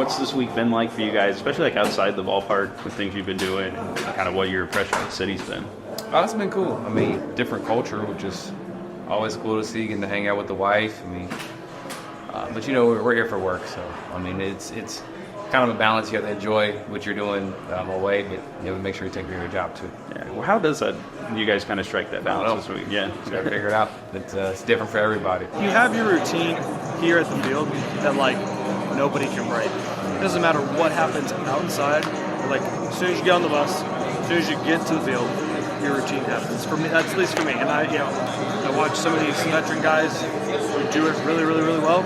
what's this week been like for you guys, especially like outside the ballpark with things you've been doing and kind of what your impression of the city's been? Oh, it's been cool. I mean, different culture, which is always cool to see, getting to hang out with the wife. I mean, but we're here for work, so I mean, it's kind of a balance. You have to enjoy what you're doing away, but you have to make sure you take care of your job too. Yeah. Well, how does you guys kind of strike that balance this week? Yeah. You got to figure it out. It's different for everybody. You have your routine here at the field that nobody can break. It doesn't matter what happens outside. As soon as you get on the bus, as soon as you get to the field, your routine happens. For me, that's at least for me. And I watch some of these veteran guys who do it really, really, really well.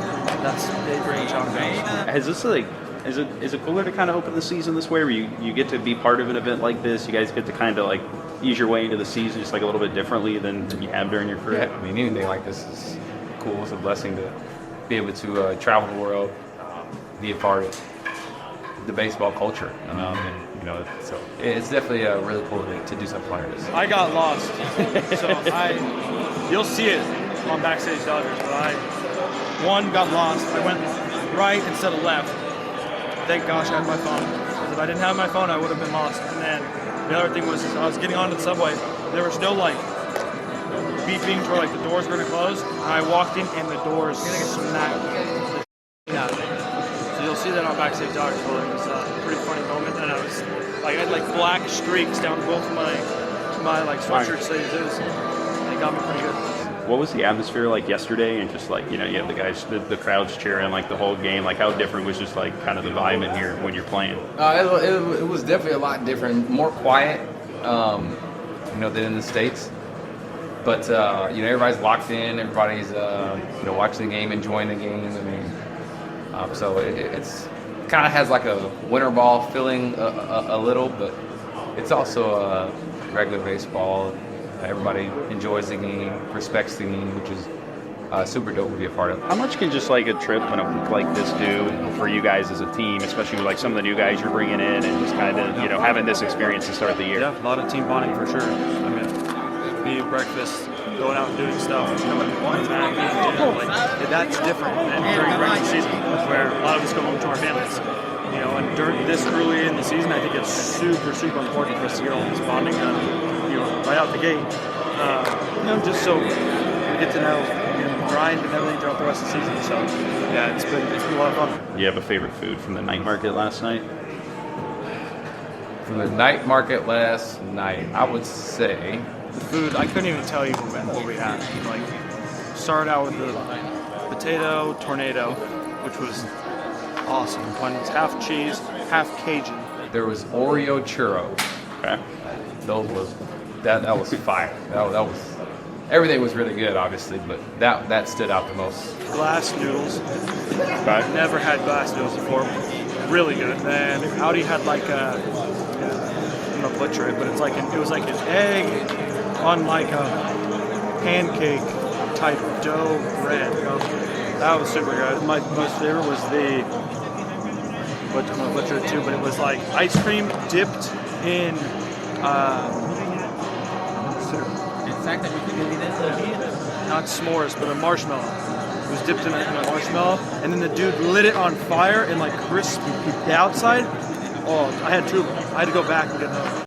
They bring chalk down. Has this is it cooler to kind of open the season this way, where you get to be part of an event like this? You guys get to kind of ease your way into the season just a little bit differently than you have during your career? Yeah, I mean, anything like this is cool. It's a blessing to be able to travel the world, be a part of the baseball culture, so it's definitely really cool to do something like this. I got lost, so you'll see it on Backstage Dodgers, but I got lost. I went right instead of left. Thank gosh I had my phone, because if I didn't have my phone, I would have been lost. And then the other thing was, I was getting onto the subway. There was still beeping to where the doors were going to close. And I walked in, and the doors smacked the out of me. So you'll see that on Backstage Dodgers. It was a pretty funny moment, and I had black streaks down both of my sweatshirt sleeves. They got me pretty good. What was the atmosphere like yesterday? And just you have the guys, the crowds cheering the whole game. How different was just kind of the vibe in here when you're playing? It was definitely a lot different, more quiet, than in the States. But everybody's locked in. Everybody's watching the game, enjoying the game. I mean, so it's kind of has a winter ball feeling a little, but it's also regular baseball. Everybody enjoys the game, respects the game, which is super dope to be a part of. How much can just a trip on a week like this do for you guys as a team, especially with some of the new guys you're bringing in and just kind of having this experience to start the year? Yeah, a lot of team bonding for sure. I mean, eating breakfast, going out and doing stuff, coming back, eating dinner, that's different than during the regular season, where a lot of us go home to our families. And during this early in the season, I think it's super, super important for us to get all this bonding done, right out the gate. Just so we get to know, grind and everything throughout the rest of the season. So, yeah, it's been a lot of fun. Do you have a favorite food from the night market last night? From the night market last night, I would say the food. I couldn't even tell you what we had. Started out with the potato tornado, which was awesome. One was half cheese, half Cajun. There was Oreo churro. Okay. That was fire. That was everything was really good, obviously, but that stood out the most. Glass noodles. Okay. Never had glass noodles before. Really good. And Audi had I'm gonna butcher it, but it was an egg on a pancake type dough bread. That was super good. My most favorite was I'm gonna butcher it too, but it was ice cream dipped in not s'mores, but a marshmallow. It was dipped in a marshmallow, and then the dude lit it on fire and crisped the outside. Oh, I had to go back and get another.